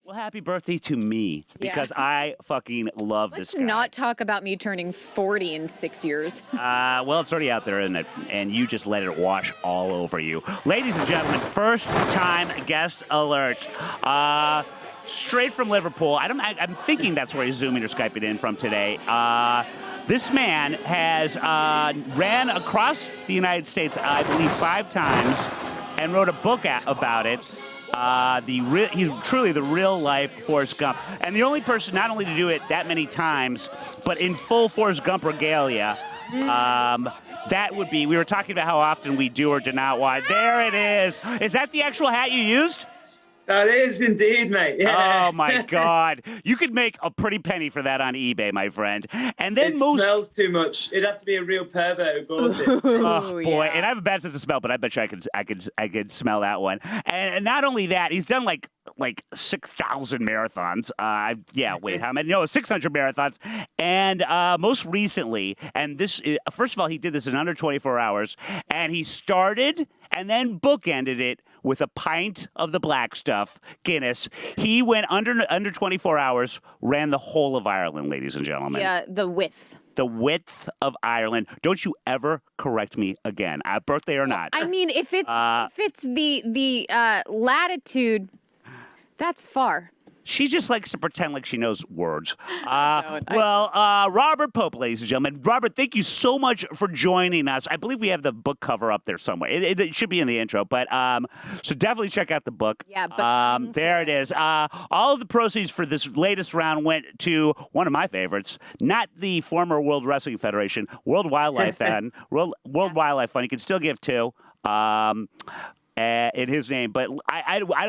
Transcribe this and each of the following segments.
Well, happy birthday to me because I fucking love this guy. Let's not talk about me turning 40 in 6 years. Well, it's already out there, isn't it? And you just let it wash all over you. Ladies and gentlemen, first time guest alert. Straight from Liverpool. I'm thinking that's where he's Zooming or Skyping in from today. This man has ran across the United States, I believe, 5 times and wrote a book about it. He's truly the real-life Forrest Gump. And the only person not only to do it that many times, but in full Forrest Gump regalia, that would be, we were talking about how often we do or do not watch. There it is. Is that the actual hat you used? That is indeed, mate. Yeah. Oh, my God. You could make a pretty penny for that on eBay, my friend. And then it smells too much. It'd have to be a real pervert who bought it. Oh, boy. Yeah. And I have a bad sense of smell, but I bet you I could smell that one. And not only that, he's done like 6,000 marathons. Wait, how many? No, 600 marathons. And most recently, and this, first of all, he did this in under 24 hours, and he started and then bookended it with a pint of the black stuff, Guinness. He went under 24 hours, ran the whole of Ireland, ladies and gentlemen. Yeah, the width. The width of Ireland. Don't you ever correct me again, birthday or not. I mean, if it's the latitude, that's far. She just likes to pretend like she knows words. Robert Pope, ladies and gentlemen. Robert, thank you so much for joining us. I believe we have the book cover up there somewhere. It should be in the intro, but so definitely check out the book. Yeah, but there it is. All of the proceeds for this latest round went to one of my favorites, not the former World Wrestling Federation, World Wildlife Fund. World Wildlife Fund. You can still give to. In his name, but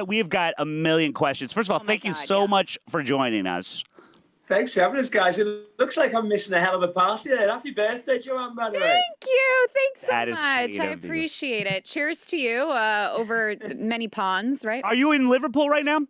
we've got a million questions. First of all, thank you so much for joining us. Thanks for having us, guys. It looks like I'm missing a hell of a party there. Happy birthday, Joanne, by the way. Thank you. Thanks so much. Sweet I appreciate it. Cheers to you over many ponds, right? Are you in Liverpool right now?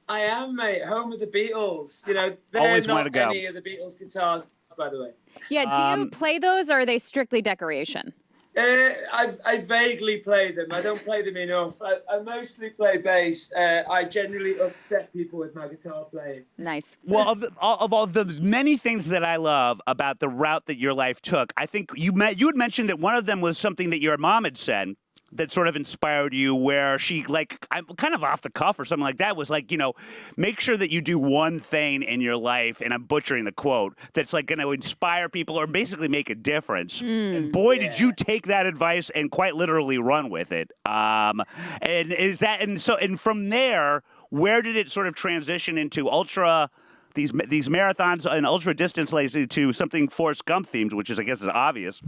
I am, mate. Home of the Beatles. You know, they're Always not go. any of the Beatles guitars, by the way. Yeah, do you play those, or are they strictly decoration? I vaguely play them. I don't play them enough. I mostly play bass. I generally upset people with my guitar playing. Nice. Well, of all the many things that I love about the route that your life took, I think you had mentioned that one of them was something that your mom had said that sort of inspired you, where she, I'm kind of off the cuff or something like that, was like, make sure that you do one thing in your life, and I'm butchering the quote, that's like going to inspire people or basically make a difference. And boy, did you take that advice and quite literally run with it. And from there, where did it sort of transition into these marathons and ultra distance races to something Forrest Gump themed, which is, I guess, is obvious?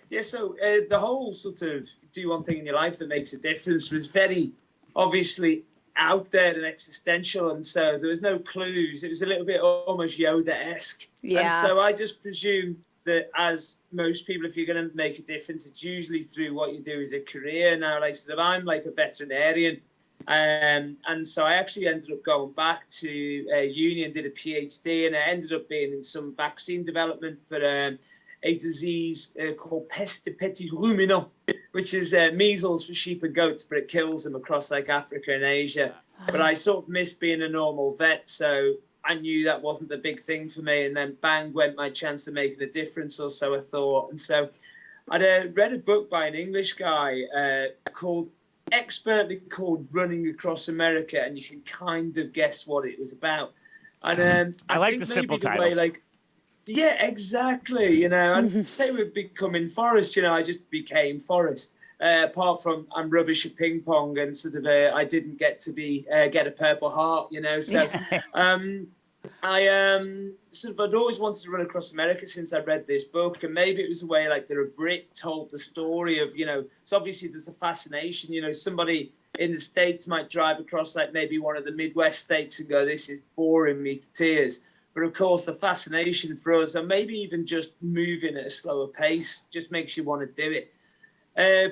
Yeah, so the whole sort of do one thing in your life that makes a difference was very obviously out there and existential, and so there was no clues. It was a little bit almost Yoda-esque. Yeah. And so I just presumed that, as most people, if you're going to make a difference, it's usually through what you do as a career. Now, I'm like a veterinarian, and so I actually ended up going back to uni and did a PhD, and I ended up being in some vaccine development for a disease called peste de petit ruminant, which is measles for sheep and goats, but it kills them across like Africa and Asia. But I sort of missed being a normal vet, so I knew that wasn't the big thing for me. And then bang went my chance of making a difference, or so I thought. And so I'd read a book by an English guy expertly called Running Across America, and you can kind of guess what it was about. And I like the simple title. Yeah, exactly. And say we're becoming Forrest, I just became Forrest. Apart from I'm rubbish at ping pong, and sort of I didn't get to get a Purple Heart, So I'd always wanted to run across America since I read this book, and maybe it was the way that a Brit told the story of, so obviously there's a fascination, somebody in the States might drive across maybe one of the Midwest states and go, this is boring me to tears. But of course, the fascination for us, and maybe even just moving at a slower pace, just makes you want to do it.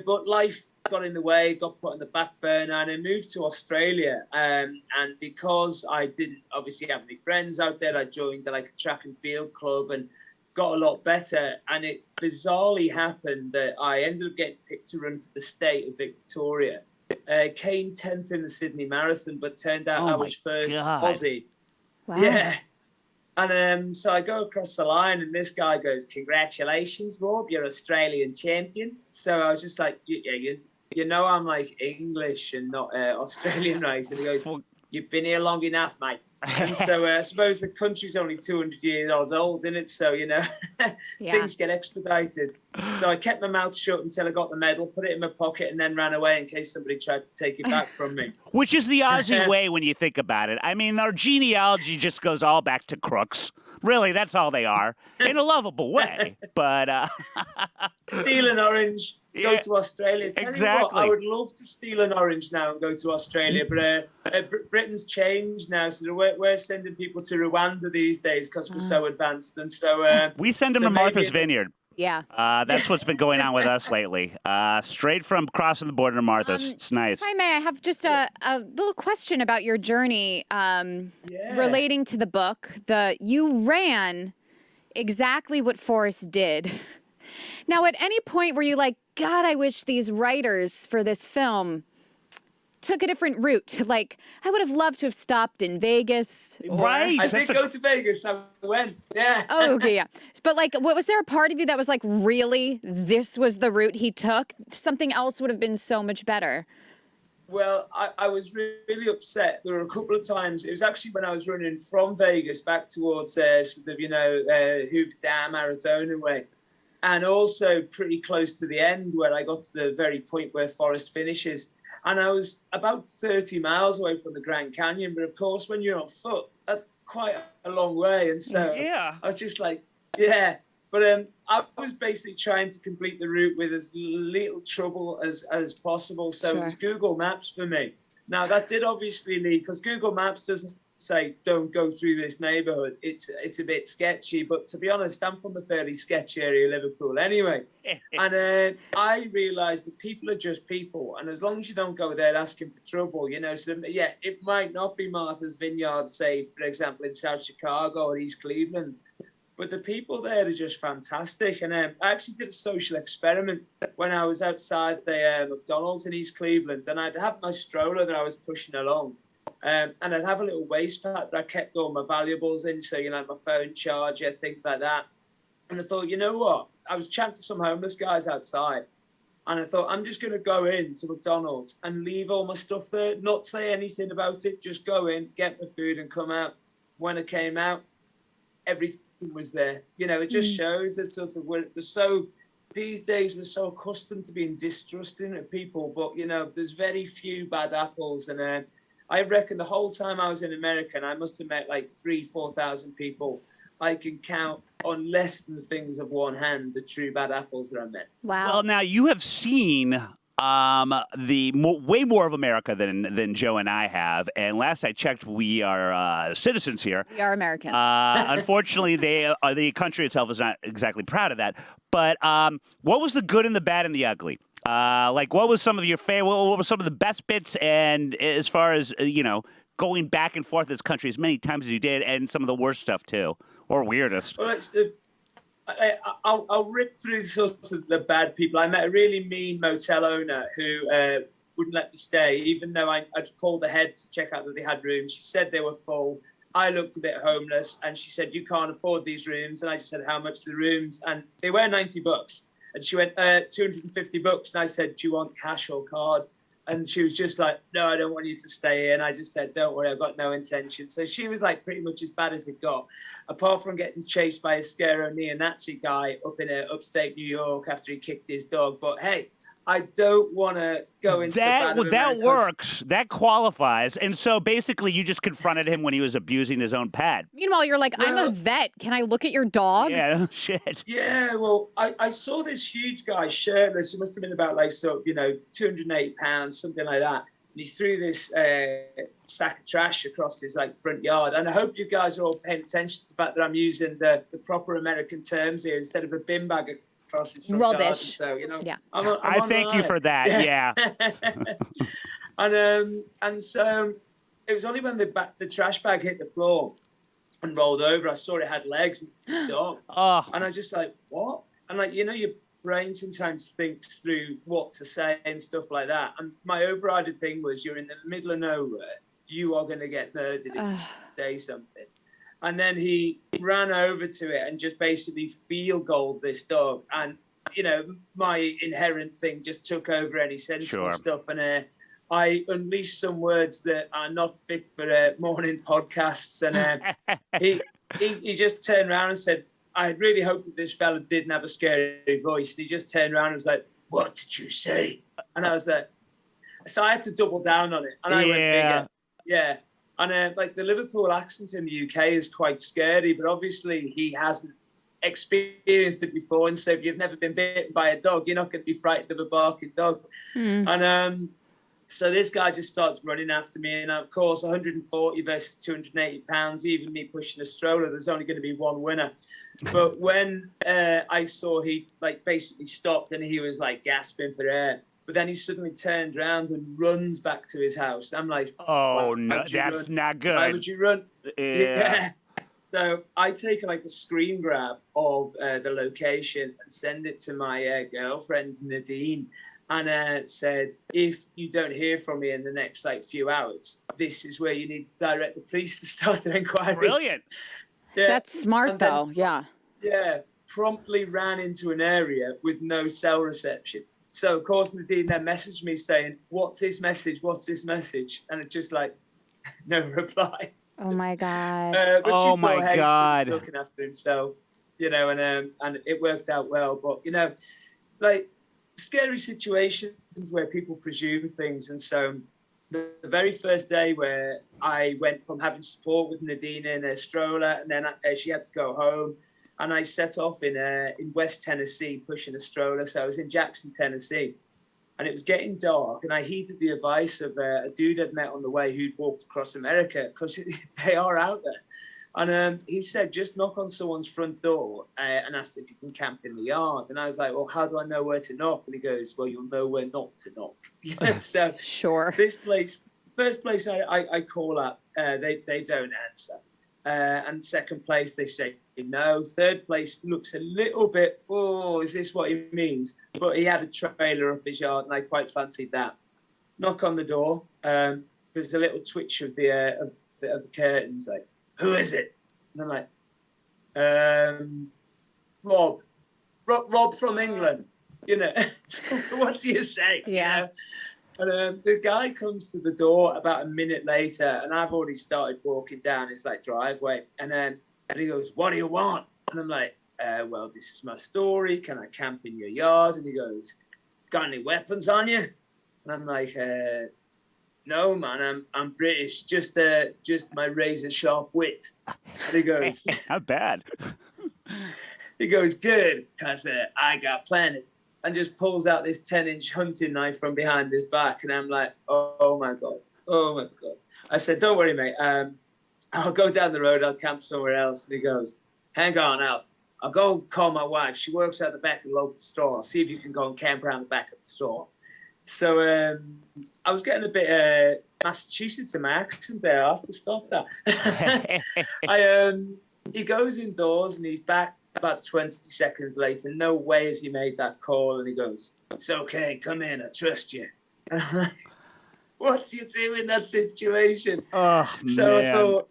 But life got in the way, got put on the back burner, and I moved to Australia. And because I didn't obviously have any friends out there, I joined a track and field club and got a lot better. And it bizarrely happened that I ended up getting picked to run for the state of Victoria. came 10th in the Sydney Marathon, but turned out Oh I my was first God. Aussie. Wow. Yeah. And so I go across the line, and this guy goes, "Congratulations, Rob, you're Australian champion." So I was just like, "Yeah, you know, I'm like English and not Australian, right?" And he goes, "You've been here long enough, mate." And so I suppose the country's only 200 years old, isn't it? So, you know, things get expedited. So I kept my mouth shut until I got the medal, put it in my pocket, and then ran away in case somebody tried to take it back from me. Which is the Aussie way when you think about it. I mean, our genealogy just goes all back to crooks. Really, that's all they are, in a lovable way. But steal an orange, go to Australia. Tell you what, I would love to steal an orange now and go to Australia, but Britain's changed now, so we're sending people to Rwanda these days because we're so advanced, and so we send them to Martha's Vineyard. Yeah. That's what's been going on with us lately. Straight from crossing the border to Martha's. It's nice. If I may, I have just a little question about your journey relating to the book. You ran exactly what Forrest did. Now, at any point were you like, God, I wish these writers for this film took a different route? Like, I would have loved to have stopped in Vegas. Right. I did go to Vegas. I went. Yeah. Oh, okay, yeah. But like, was there a part of you that was like, really, this was the route he took? Something else would have been so much better. Well, I was really upset. There were a couple of times. It was actually when I was running from Vegas back towards sort of, Hoover Dam, Arizona way. And also pretty close to the end where I got to the very point where Forrest finishes. And I was about 30 miles away from the Grand Canyon. But of course, when you're on foot, that's quite a long way. And so I was just like, yeah. But I was basically trying to complete the route with as little trouble as possible. So it was Google Maps for me. Now, that did obviously lead, because Google Maps doesn't say, don't go through this neighborhood. It's a bit sketchy. But to be honest, I'm from a fairly sketchy area, Liverpool, anyway. And I realized that people are just people. And as long as you don't go there asking for trouble, so yeah, it might not be Martha's Vineyard, say, for example, in South Chicago or East Cleveland. But the people there are just fantastic. And I actually did a social experiment when I was outside the McDonald's in East Cleveland. And I'd have my stroller that I was pushing along. And I'd have a little waste pack that I kept all my valuables in. So, my phone charger, things like that. And I thought, you know what? I was chatting to some homeless guys outside. And I thought, I'm just going to go into McDonald's and leave all my stuff there, not say anything about it, just go in, get my food and come out. When I came out, everything was there. It just shows that sort of these days we're so accustomed to being distrusting of people, but there's very few bad apples. And I reckon the whole time I was in America, and I must have met like 4,000 people, I can count on less than the fingers of one hand the true bad apples that I met. Wow. Well, now you have seen way more of America than Joe and I have. And last I checked, we are citizens here. We are American. Unfortunately, the country itself is not exactly proud of that. But what was the good and the bad and the ugly? What was some of your favorite? What were some of the best bits? And as far as going back and forth this country as many times as you did, and some of the worst stuff too, or weirdest. Well, I'll rip through sorts of the bad people. I met a really mean motel owner who wouldn't let me stay, even though I'd called ahead to check out that they had rooms. She said they were full. I looked a bit homeless, and she said, "You can't afford these rooms." And I just said, "How much are the rooms?" And they were $90. And she went, $250. And I said, "Do you want cash or card?" And she was just like, "No, I don't want you to stay here." And I just said, "Don't worry, I've got no intention." So she was like pretty much as bad as it got, apart from getting chased by a scaro neo-Nazi guy up in upstate New York after he kicked his dog. But hey, I don't want to go into that. The that works. That qualifies. And so basically, you just confronted him when he was abusing his own pet. Meanwhile, you're like, I'm a vet. Can I look at your dog? Yeah, shit. Yeah, well, I saw this huge guy shirtless. He must have been about 280 pounds, something like that. And he threw this sack of trash across his front yard. And I hope you guys are all paying attention to the fact that I'm using the proper American terms here instead of a bin bag across his front garden. So yeah. I thank you for that. Yeah. And so it was only when the trash bag hit the floor and rolled over, I saw it had legs and it's a dog. Oh. And I was just like, what? And you're brain sometimes thinks through what to say and stuff like that. And my overriding thing was, you're in the middle of nowhere. You are going to get murdered if you say something. And then he ran over to it and just basically field goaled this dog. And, you know, my inherent thing just took over any sensible stuff. And I unleashed some words that are not fit for morning podcasts. And he just turned around and said, I really hope that this fella didn't have a scary voice. He just turned around and was like, what did you say? And I was like, so I had to double down on it. And I went bigger. Yeah. And like the Liverpool accent in the UK is quite scary, but obviously he hasn't experienced it before. And so if you've never been bitten by a dog, you're not going to be frightened of a barking dog. And so this guy just starts running after me. And of course, 140 versus 280 pounds, even me pushing a stroller, there's only going to be one winner. But when I saw he like basically stopped and he was like gasping for air, but then he suddenly turns around and runs back to his house. I'm like, oh, no, that's not good. Why would you run? Yeah. So I take like a screen grab of the location and send it to my girlfriend, Nadine, and said, if you don't hear from me in the next like few hours, this is where you need to direct the police to start an inquiry. Brilliant. Yeah. That's smart, though. Yeah. Yeah. Promptly ran into an area with no cell reception. So, of course, Nadine then messaged me saying, what's this message? What's this message? And it's just like, no reply. Oh, my God. But oh, my God. Looking after himself, you know, and it worked out well. But, you know, like scary situations where people presume things. And so the very first day where I went from having support with Nadine in a stroller, and then she had to go home, and I set off in West Tennessee pushing a stroller. So I was in Jackson, Tennessee, and it was getting dark. And I heeded the advice of a dude I'd met on the way who'd walked across America, because they are out there. And he said, just knock on someone's front door and ask if you can camp in the yard. And I was like, well, how do I know where to knock? And he goes, well, you'll know where not to knock. So sure. This place, first place I call up, they don't answer. And second place, they say no. Third place looks a little bit, oh, is this what he means? But he had a trailer up his yard, and I quite fancied that. Knock on the door. There's a little twitch of the curtains, like, who is it? And I'm like, Rob from England. You know, what do you say? Yeah. You know? And the guy comes to the door about a minute later, and I've already started walking down his like driveway. And he goes, what do you want? And I'm like, well, this is my story. Can I camp in your yard? And he goes, got any weapons on you? And I'm like, no, man, I'm British. Just my razor sharp wit. And he goes, not bad. He goes, good, because I got plenty. And just pulls out this 10-inch hunting knife from behind his back. And I'm like, oh my God. I said, don't worry, mate. I'll go down the road. I'll camp somewhere else. And he goes, hang on, I'll go call my wife. She works at the back of the local store. I'll see if you can go and camp around the back of the store. So I was getting a bit Massachusetts in my accent there. I have to stop that. He goes indoors and he's back about 20 seconds later. No way has he made that call. And he goes, it's okay, come in, I trust you. And I'm like, what do you do in that situation? Oh, so man. I thought,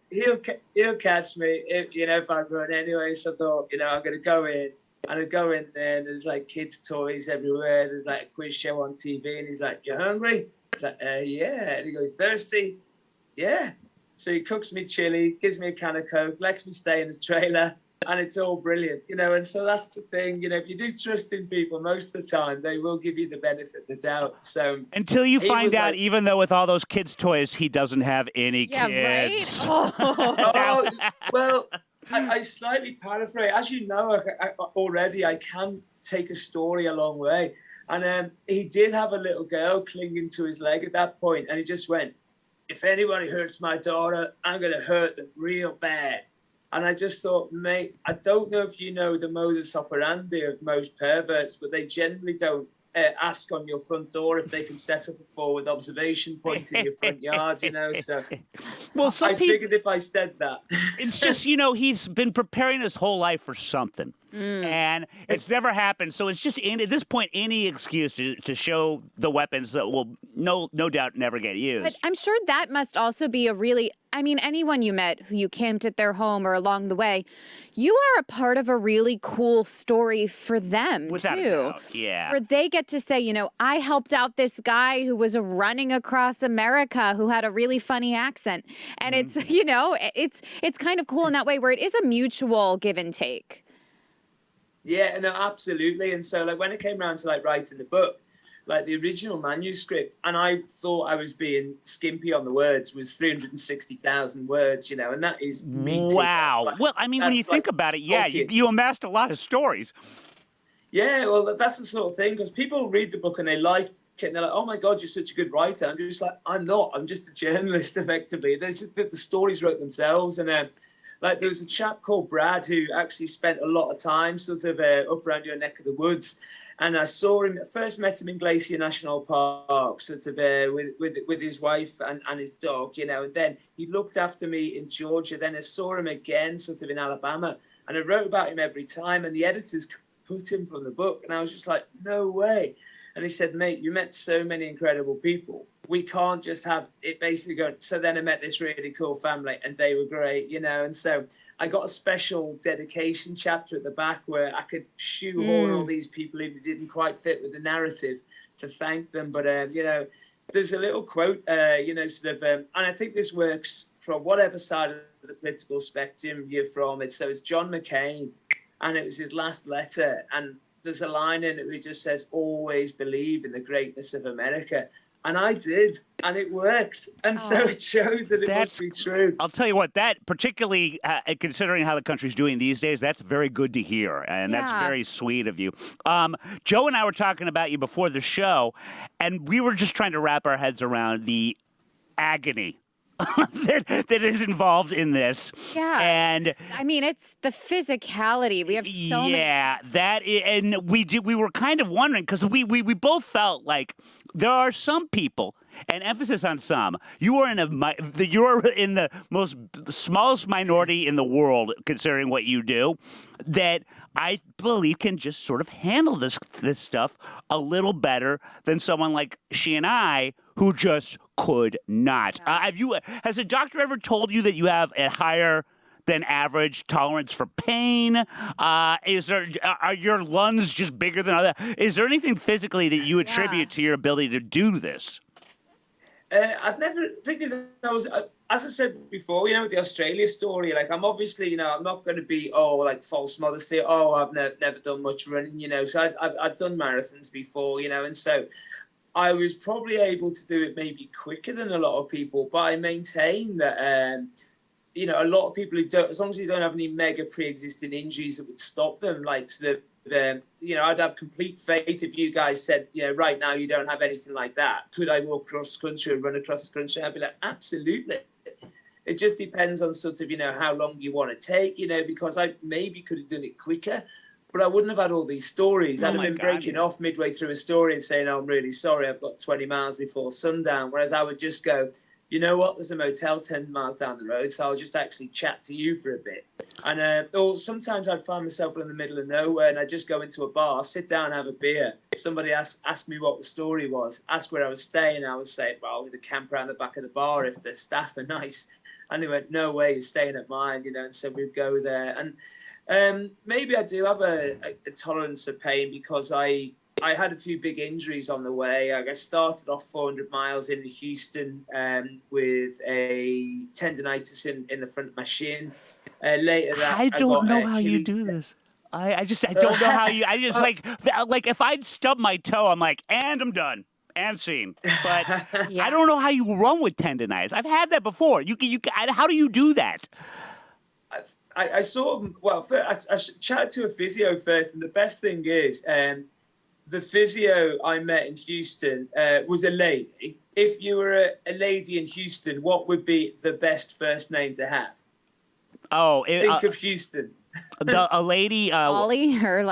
he'll catch me if I run anyway. So I thought, I'm going to go in. And I go in there and there's like kids' toys everywhere. There's like a quiz show on TV. And he's like, you hungry? It's like, yeah. And he goes, thirsty? Yeah. So he cooks me chili, gives me a can of Coke, lets me stay in his trailer. And it's all brilliant, and so that's the thing, if you do trust in people, most of the time, they will give you the benefit of the doubt. So until you find out, even though with all those kids' toys, he doesn't have any kids. Right? Oh, well, I slightly paraphrase. As you know, already, I can take a story a long way. And he did have a little girl clinging to his leg at that point, and he just went, if anybody hurts my daughter, I'm going to hurt them real bad. And I just thought, mate, I don't know if you know the modus operandi of most perverts, but they generally don't ask on your front door if they can set up a forward observation point in your front yard, So well, I figured if I said that. It's just, he's been preparing his whole life for something. And it's never happened. So it's just, at this point, any excuse to show the weapons that will no doubt never get used. But I'm sure that must also be a really, I mean, anyone you met who you camped at their home or along the way, you are a part of a really cool story for them, Without too. a doubt, yeah. Where they get to say, I helped out this guy who was running across America who had a really funny accent. And it's, it's kind of cool in that way where it is a mutual give and take. Yeah, no, absolutely. And so, when it came around to writing the book, the original manuscript, and I thought I was being skimpy on the words, was 360,000 words, and that is meaty. Wow. Well, I mean, when you think about it, yeah, you amassed a lot of stories. Yeah, well, that's the sort of thing, because people read the book and they like it, and they're like, oh my God, you're such a good writer. I'm just like, I'm not. I'm just a journalist, effectively. The stories wrote themselves, and there was a chap called Brad who actually spent a lot of time up around your neck of the woods. And I saw him, first met him in Glacier National Park, with his wife and his dog, and then he looked after me in Georgia. Then I saw him again, in Alabama. And I wrote about him every time, and the editors cut him from the book. And I was just like, no way. And he said, mate, you met so many incredible people. We can't just have it basically go. So then I met this really cool family and they were great, and so I got a special dedication chapter at the back where I could shoehorn all these people who didn't quite fit with the narrative to thank them. But, there's a little quote, and I think this works from whatever side of the political spectrum you're from. It's John McCain, and it was his last letter. And there's a line in it which just says, always believe in the greatness of America. And I did, and it worked. And so it shows that it must be true. I'll tell you what, that particularly considering how the country's doing these days, that's very good to hear. And that's very sweet of you. Joe and I were talking about you before the show, and we were just trying to wrap our heads around the agony that is involved in this. Yeah. And I mean, it's the physicality. We have so many. Yeah, and we were kind of wondering, because we both felt like there are some people, and emphasis on some, you're in the most smallest minority in the world, considering what you do, that I believe can just sort of handle this stuff a little better than someone like she and I, who just could not. Has a doctor ever told you that you have a higher than average tolerance for pain? Are your lungs just bigger than other? Is there anything physically that you attribute to your ability to do this? I've never think as I said before, with the Australia story, I'm obviously, I'm not going to be false modesty. I've never done much running, So I've done marathons before, and so I was probably able to do it maybe quicker than a lot of people, but I maintain that, a lot of people who don't, as long as they don't have any mega pre-existing injuries that would stop them, I'd have complete faith if you guys said, right now you don't have anything like that. Could I walk cross country or run across the country? I'd be like, absolutely. It just depends on how long you want to take, because I maybe could have done it quicker, but I wouldn't have had all these stories. I'd have been breaking off midway through a story and saying, I'm really sorry, I've got 20 miles before sundown. Whereas I would just go, you know what, there's a motel 10 miles down the road, so I'll just actually chat to you for a bit. And or sometimes I'd find myself in the middle of nowhere and I'd just go into a bar, sit down, have a beer. Somebody asked me what the story was, ask where I was staying. I would say, well, with a camp around the back of the bar if the staff are nice. And they went, no way, you're staying at mine, and so we'd go there. And maybe I do have a tolerance of pain because I had a few big injuries on the way. I started off 400 miles in Houston with a tendonitis in the front of my shin. Later that I don't know how you do this. I don't know how you. I just like if I'd stub my toe, I'm like, and I'm done. And scene. But I don't know how you run with tendonitis. I've had that before. How do you do that? I chatted to a physio first, and the best thing is the physio I met in Houston was a lady. If you were a lady in Houston, what would be the best first name to have? Think of Houston. A lady. Ollie or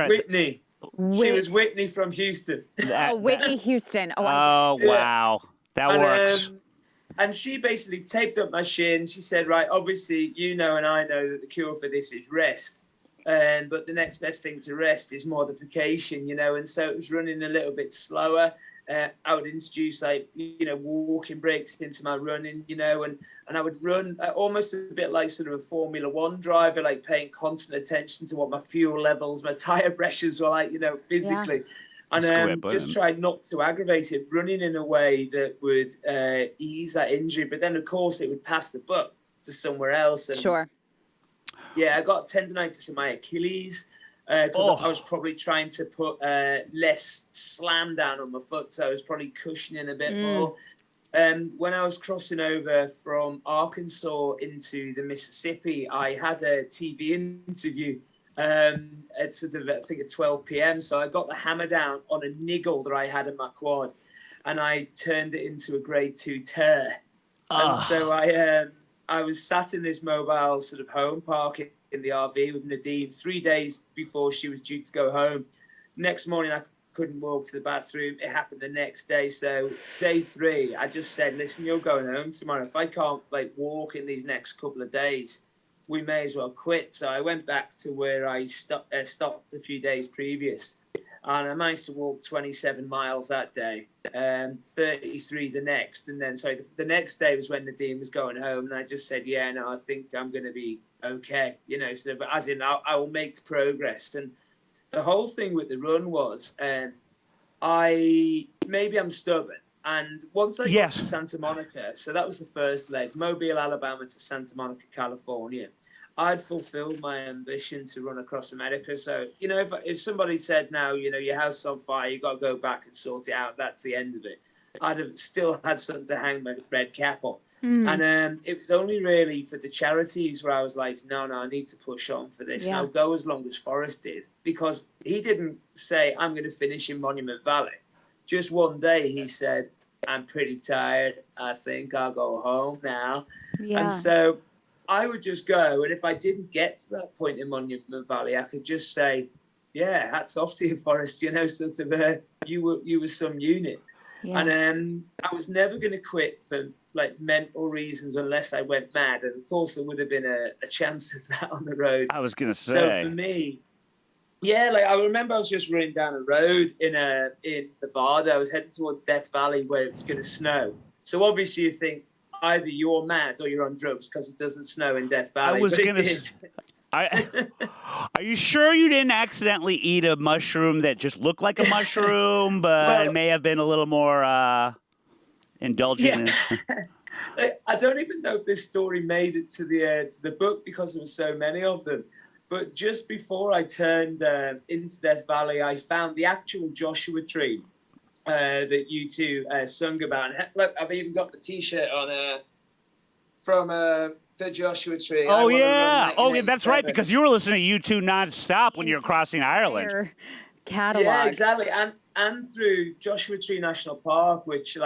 Whitney. She was Whitney from Houston. Whitney Houston. Oh, wow. That works. And she basically taped up my shin. She said, right, obviously, and I know that the cure for this is rest. but the next best thing to rest is modification, and so it was running a little bit slower. I would introduce walking breaks into my running, and I would run almost a bit like sort of a Formula One driver, like paying constant attention to what my fuel levels, my tire pressures were like, physically. Yeah. And just tried not to aggravate it, running in a way that would ease that injury. But then, of course, it would pass the buck to somewhere else. And Sure. yeah, I got tendonitis in my Achilles because I was probably trying to put less slam down on my foot. So I was probably cushioning a bit more. When I was crossing over from Arkansas into the Mississippi, I had a TV interview at sort of, I think at 12 p.m. So I got the hammer down on a niggle that I had in my quad, and I turned it into a grade 2 tear. And so I was sat in this mobile sort of home park in the RV with Nadine 3 days before she was due to go home. Next morning, I couldn't walk to the bathroom. It happened the next day. So day 3, I just said, listen, you're going home tomorrow. If I can't walk in these next couple of days, we may as well quit. So I went back to where I stopped a few days previous. And I managed to walk 27 miles that day, 33 the next. And then, so the next day was when Nadine was going home. And I just said, yeah, no, I think I'm going to be okay. Sort of as in, I will make progress. And the whole thing with the run was, maybe I'm stubborn. And once I got to Santa Monica, so that was the first leg, Mobile, Alabama to Santa Monica, California. I'd fulfilled my ambition to run across America. So, if somebody said now, your house is on fire, you got to go back and sort it out, that's the end of it, I'd have still had something to hang my red cap on. And it was only really for the charities where I was like, no, I need to push on for this. And I'll go as long as Forrest did, because he didn't say, I'm going to finish in Monument Valley. Just one day he said, I'm pretty tired. I think I'll go home now. Yeah. And so I would just go. And if I didn't get to that point in Monument Valley, I could just say, yeah, hats off to you, Forrest. Sort of, you were some unit. Yeah. And I was never going to quit for mental reasons unless I went mad. And of course, there would have been a chance of that on the road. I was going to say. So for me, yeah, I remember I was just running down a road in Nevada. I was heading towards Death Valley where it was going to snow. So obviously you think either you're mad or you're on drugs because it doesn't snow in Death Valley. I was going to. Are you sure you didn't accidentally eat a mushroom that just looked like a mushroom, but it may have been a little more indulgent? Yeah. I don't even know if this story made it to the book because there were so many of them. But just before I turned into Death Valley, I found the actual Joshua tree that you two sung about. And look, I've even got the T-shirt on from the Joshua tree. Oh, yeah. Oh, yeah, that's right, because you were listening to U2 nonstop when you were crossing Ireland. Catalog. Yeah, exactly. And through Joshua Tree National Park, which,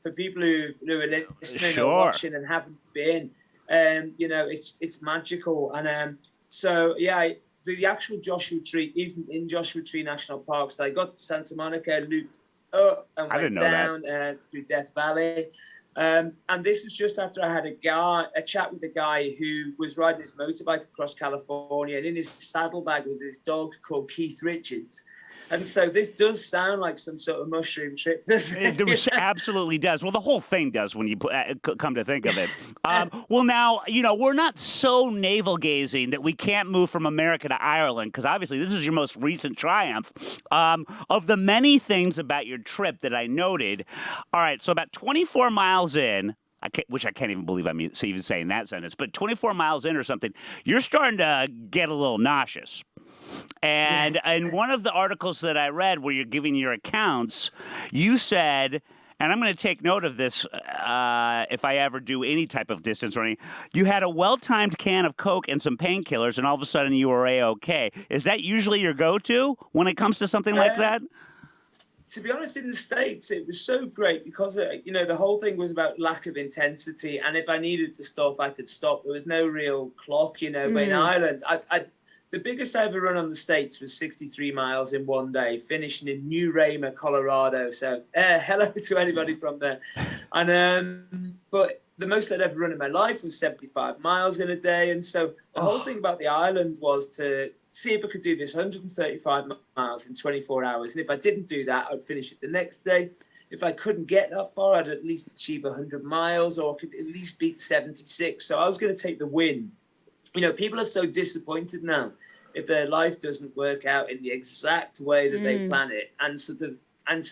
for people who are listening or watching and haven't been, it's magical. And so, yeah, the actual Joshua Tree isn't in Joshua Tree National Park. So I got to Santa Monica, looped up and went down through Death Valley. And this was just after I had a chat with a guy who was riding his motorbike across California, and in his saddlebag was this dog called Keith Richards. And so this does sound like some sort of mushroom trip, doesn't it? It absolutely does. Well, the whole thing does when you come to think of it. Well, now, we're not so navel-gazing that we can't move from America to Ireland, because obviously this is your most recent triumph. Of the many things about your trip that I noted, all right, so about 24 miles in, which I can't even believe I'm even saying that sentence, but 24 miles in or something, you're starting to get a little nauseous. And in one of the articles that I read where you're giving your accounts, you said, and I'm going to take note of this if I ever do any type of distance running, you had a well-timed can of Coke and some painkillers, and all of a sudden you were A-OK. Is that usually your go-to when it comes to something like that? To be honest, in the States, it was so great because, the whole thing was about lack of intensity. And if I needed to stop, I could stop. There was no real clock, But in Ireland, the biggest I ever run on the States was 63 miles in one day, finishing in New Raymer, Colorado. So hello to anybody from there. And but the most I'd ever run in my life was 75 miles in a day. And so the whole thing about the island was to see if I could do this 135 miles in 24 hours. And if I didn't do that, I'd finish it the next day. If I couldn't get that far, I'd at least achieve 100 miles or I could at least beat 76. So I was going to take the win. You know, people are so disappointed now if their life doesn't work out in the exact way that they plan it. And so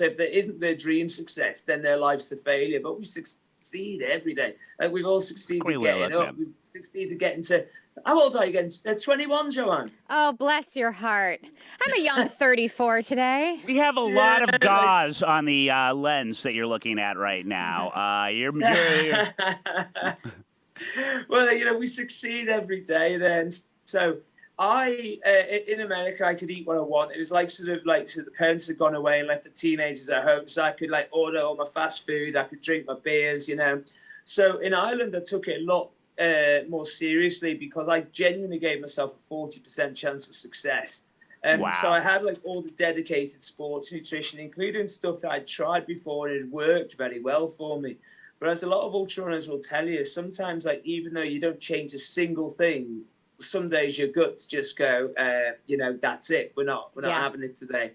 if there isn't their dream success, then their life's a failure. But we succeed every day. Like we've all succeeded getting up. We've succeeded getting to. How old are you again? 21, Joanne. Oh, bless your heart. I'm a young 34 today. We have a lot of gauze on the lens that you're looking at right now. You're Well, you know, we succeed every day then. So in America, I could eat what I want. It was like sort of the parents had gone away and left the teenagers at home. So I could like order all my fast food. I could drink my beers, you know. So in Ireland, I took it a lot more seriously because I genuinely gave myself a 40% chance of success. Wow. So I had like all the dedicated sports nutrition, including stuff that I'd tried before and it worked very well for me. But as a lot of ultra runners will tell you, sometimes like even though you don't change a single thing, some days your guts just go, you know, that's it. We're not having it today.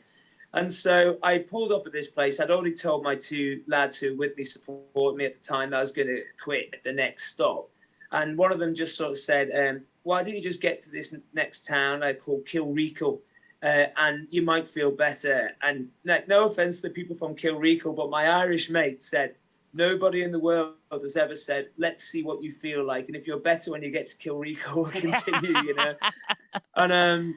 And so I pulled off at this place. I'd already told my two lads who were with me, supported me at the time, that I was going to quit at the next stop. And one of them just sort of said, why don't you just get to this next town called Kilreacle? And you might feel better. And no offense to people from Kilreacle, but my Irish mate said, nobody in the world has ever said, let's see what you feel like. And if you're better when you get to Kilreacle, continue, you know. And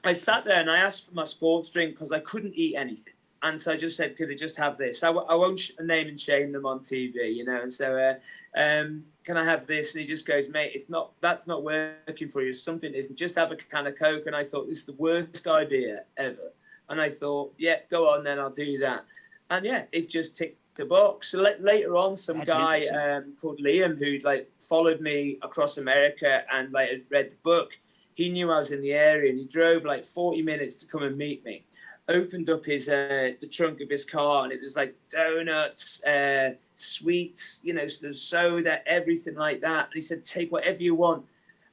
I sat there and I asked for my sports drink because I couldn't eat anything. And so I just said, could I just have this? I won't name and shame them on TV, you know. And so, can I have this? And he just goes, mate, that's not working for you. Something isn't. Just have a can of Coke. And I thought, this is the worst idea ever. And I thought, yeah, go on then, I'll do that. And yeah, it just ticked the box. So later on, some guy called Liam, who like followed me across America and like had read the book, he knew I was in the area and he drove like 40 minutes to come and meet me. Opened up his the trunk of his car and it was like donuts, sweets, you know, sort of soda, everything like that. And he said, take whatever you want.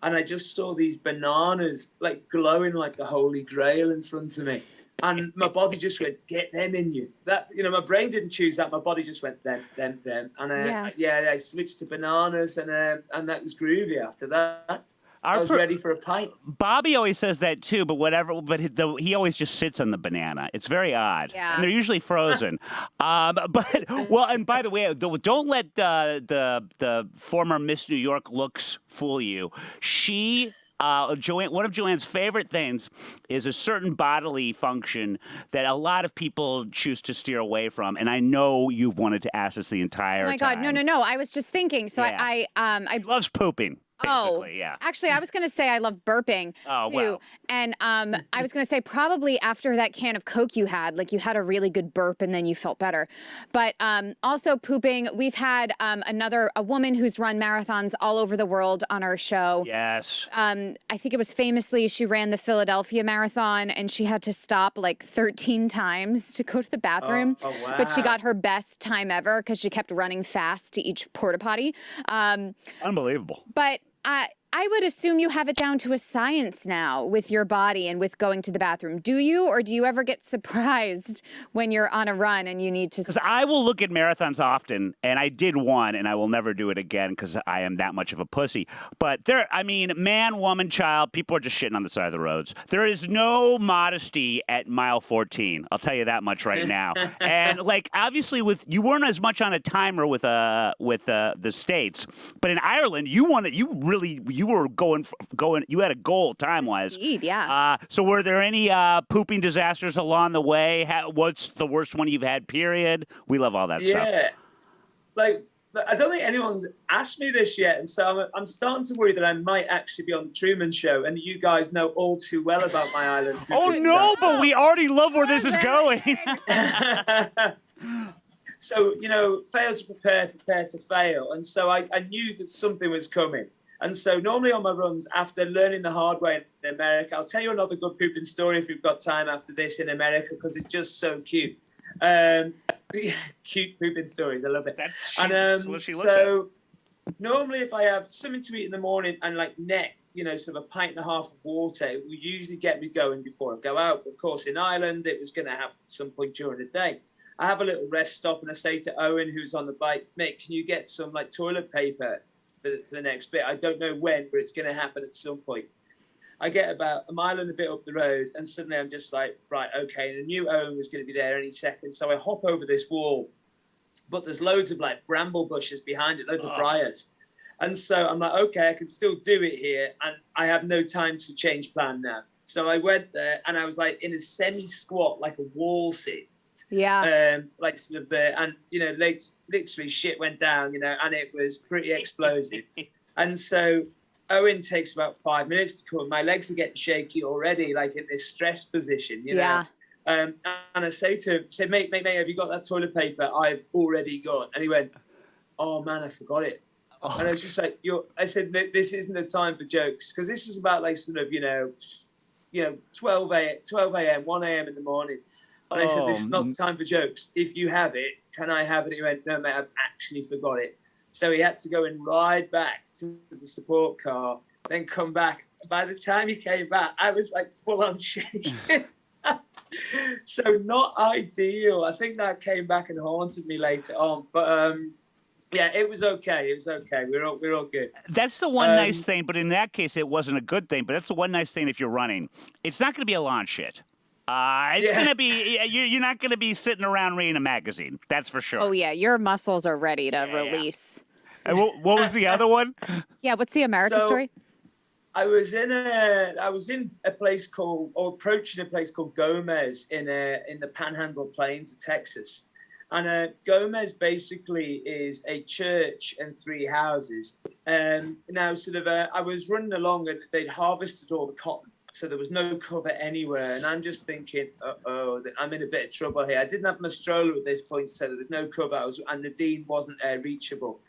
And I just saw these bananas like glowing like the Holy Grail in front of me. And my body just went, get them in you. That, you know, my brain didn't choose that. My body just went, them. And I switched to bananas and that was groovy after that. I was ready for a pint. Bobby always says that too, but he always just sits on the banana. It's very odd. Yeah. And they're usually frozen. And by the way, don't let the former Miss New York looks fool you. Joanne, one of Joanne's favorite things is a certain bodily function that a lot of people choose to steer away from. And I know you've wanted to ask this the entire time. Oh my God, no. I was just thinking. So yeah. I He loves pooping. Basically, yeah. Actually, I was going to say I love burping, too. Well. And I was going to say probably after that can of Coke you had a really good burp and then you felt better. But also pooping, we've had a woman who's run marathons all over the world on our show. Yes. I think it was famously she ran the Philadelphia Marathon and she had to stop like 13 times to go to the bathroom. Oh, wow. But she got her best time ever because she kept running fast to each porta potty. Unbelievable. But I would assume you have it down to a science now with your body and with going to the bathroom. Do you, or do you ever get surprised when you're on a run and you need to? Because I will look at marathons often, and I did one, and I will never do it again because I am that much of a pussy. But man, woman, child, people are just shitting on the side of the roads. There is no modesty at mile 14. I'll tell you that much right now. And like, obviously, you weren't as much on a timer with the States, but in Ireland, you were going. You had a goal time-wise. Speed, yeah. So were there any pooping disasters along the way? What's the worst one you've had? Period. We love all that stuff. Yeah, like I don't think anyone's asked me this yet, and so I'm starting to worry that I might actually be on the Truman Show, and you guys know all too well about my island. Oh no, but we already love where this is going. So, you know, fail to prepare to fail. And so I knew that something was coming. And so normally on my runs, after learning the hard way in America, I'll tell you another good pooping story if we've got time after this in America, because it's just so cute. Cute pooping stories. I love it. That's what she looks so at. Normally if I have something to eat in the morning and like sort of a pint and a half of water, it would usually get me going before I go out. Of course, in Ireland, it was going to happen at some point during the day. I have a little rest stop and I say to Owen, who's on the bike, mate, can you get some like toilet paper for the next bit? I don't know when, but it's going to happen at some point. I get about a mile and a bit up the road and suddenly I'm just like, right, okay. And I knew Owen was going to be there any second. So I hop over this wall, but there's loads of like bramble bushes behind it, loads of briars. And so I'm like, okay, I can still do it here. And I have no time to change plan now. So I went there and I was like in a semi-squat, like a wall sit. Yeah. Like sort of there. And, literally shit went down, and it was pretty explosive. And so Owen takes about 5 minutes to come. My legs are getting shaky already, like in this stress position, Yeah. And I say to him, mate, have you got that toilet paper? I've already got. And he went, oh man, I forgot it. Oh. And I was just like, I said, this isn't the time for jokes. Because this is about like sort of, 12 a.m., 1 a.m. in the morning. And I said, this is not the time for jokes. If you have it, can I have it? He went, no, mate, I've actually forgot it. So he had to go and ride back to the support car, then come back. By the time he came back, I was like full on shaking. So not ideal. I think that came back and haunted me later on. But yeah, it was okay. It was okay. We're all good. That's the one nice thing, but in that case, it wasn't a good thing. But that's the one nice thing if you're running. It's not going to be a lawn shit. It's going to be, you're not going to be sitting around reading a magazine. That's for sure. Oh, yeah. Your muscles are ready to release. And what was the other one? Yeah. What's the American story? I was in a place called, or approaching a place called Gomez in the Panhandle Plains of Texas. And Gomez basically is a church and 3 houses. Now, sort of, I was running along and they'd harvested all the cotton. So there was no cover anywhere. And I'm just thinking, I'm in a bit of trouble here. I didn't have my stroller at this point, so there was no cover. And Nadine wasn't reachable.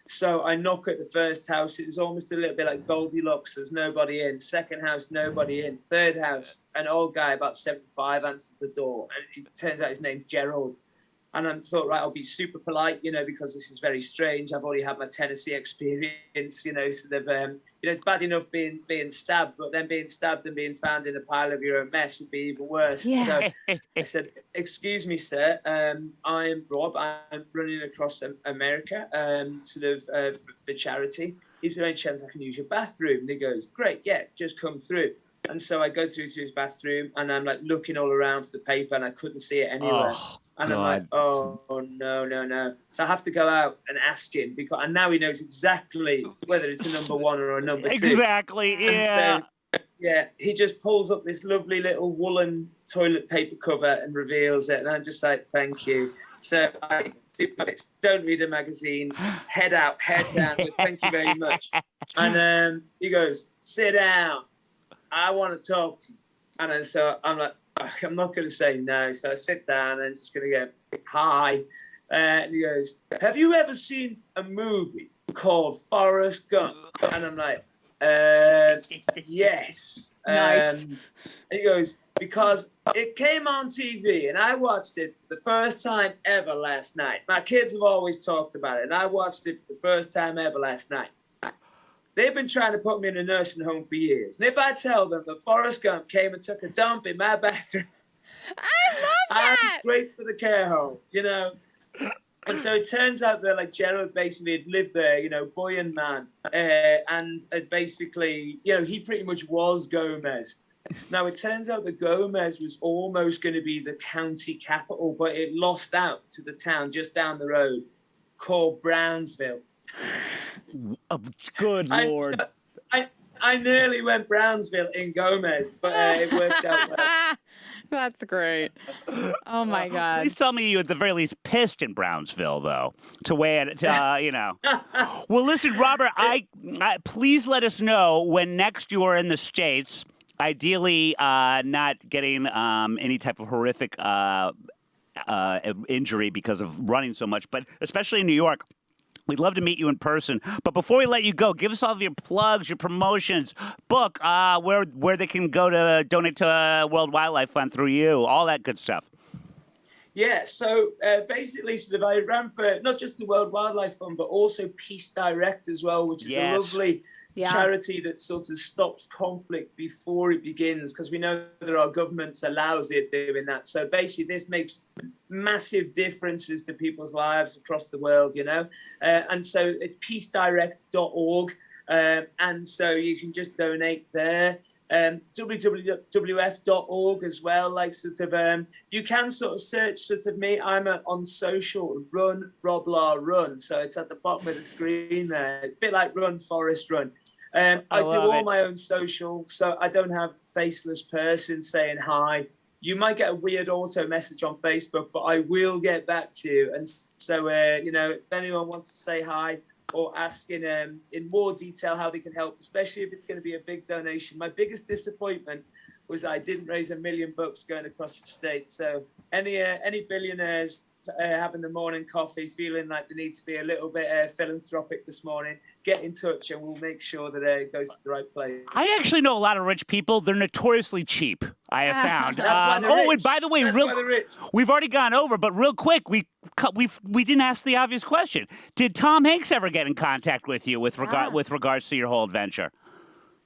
So I knock at the first house. It was almost a little bit like Goldilocks. There's nobody in. Second house, nobody in. Third house, an old guy about 75 answers the door. And it turns out his name's Gerald. And I thought, right, I'll be super polite, because this is very strange. I've already had my Tennessee experience, sort of, it's bad enough being stabbed, but then being stabbed and being found in a pile of your own mess would be even worse. Yeah. So I said, excuse me, sir, I am Rob. I'm running across America, for charity. Is there any chance I can use your bathroom? And he goes, great, yeah, just come through. And so I go through to his bathroom and I'm like looking all around for the paper and I couldn't see it anywhere. Oh, and God. I'm like, oh, no. So I have to go out and ask him and now he knows exactly whether it's a number 1 or a number 2. Exactly, yeah. And so, he just pulls up this lovely little woolen toilet paper cover and reveals it. And I'm just like, thank you. So I don't read a magazine, head out, head down, but thank you very much. And he goes, sit down. I want to talk to you. And then, so I'm like, I'm not going to say no. So I sit down and I'm just going to go, hi. And he goes, have you ever seen a movie called Forrest Gump? And I'm like, yes. Nice. And he goes, because it came on TV and I watched it for the first time ever last night. My kids have always talked about it and I watched it for the first time ever last night. They've been trying to put me in a nursing home for years. And if I tell them that Forrest Gump came and took a dump in my bathroom, I love that. I'm straight to the care home, And so it turns out that like Gerald basically had lived there, boy and man. And basically, he pretty much was Gomez. Now, it turns out that Gomez was almost going to be the county capital, but it lost out to the town just down the road called Brownsville. Oh, good Lord. I nearly went Brownsville in Gomez, but it worked out well. That's great. Oh, my God. Please tell me you at the very least pissed in Brownsville, though, to weigh it, Well, listen, Robert, I please let us know when next you are in the States, ideally not getting any type of horrific injury because of running so much, but especially in New York. We'd love to meet you in person. But before we let you go, give us all of your plugs, your promotions, book, where they can go to donate to World Wildlife Fund through you, all that good stuff. Yeah, so basically, sort of, I ran for not just the World Wildlife Fund, but also Peace Direct as well, which is a lovely charity that sort of stops conflict before it begins, because we know that our governments are lousy at doing that. So basically, this makes massive differences to people's lives across the world, you know. And so it's peacedirect.org, and so you can just donate there. WWF.org as well, like sort of you can sort of search sort of me. I'm on social, Run Roblar Run, so it's at the bottom of the screen there, a bit like Run Forrest Run. I do all my own social, so I don't have faceless person saying hi. You might get a weird auto message on Facebook, but I will get back to you. And so you know, if anyone wants to say hi or ask in more detail how they can help, especially if it's going to be a big donation. My biggest disappointment was I didn't raise $1 million going across the state. So any billionaires having the morning coffee, feeling like they need to be a little bit philanthropic this morning, get in touch and we'll make sure that it goes to the right place. I actually know a lot of rich people. They're notoriously cheap, I have found. That's why they're rich. And by the way, we've already gone over, but real quick, we didn't ask the obvious question. Did Tom Hanks ever get in contact with you with regards to your whole adventure?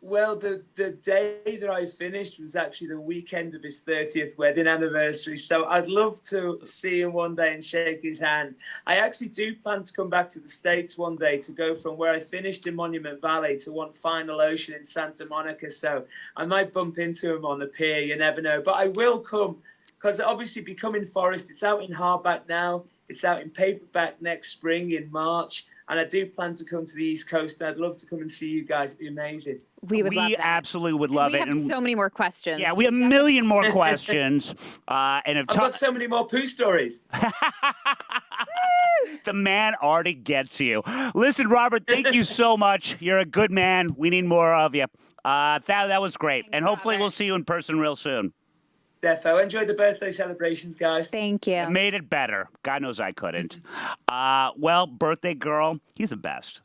Well, the day that I finished was actually the weekend of his 30th wedding anniversary. So I'd love to see him one day and shake his hand. I actually do plan to come back to the States one day to go from where I finished in Monument Valley to one final ocean in Santa Monica. So I might bump into him on the pier. You never know. But I will come, because obviously Becoming Forrest, it's out in hardback now. It's out in paperback next spring in March. And I do plan to come to the East Coast. I'd love to come and see you guys. It'd be amazing. We would love that. We absolutely would love it. We have so many more questions. Yeah, we have a million more questions. I've got so many more poo stories. The man already gets you. Listen, Robert, thank you so much. You're a good man. We need more of you. That was great. Thanks, and hopefully Robert. We'll see you in person real soon. Defo. Enjoy the birthday celebrations, guys. Thank you. It made it better. God knows I couldn't. Well, birthday girl, he's the best.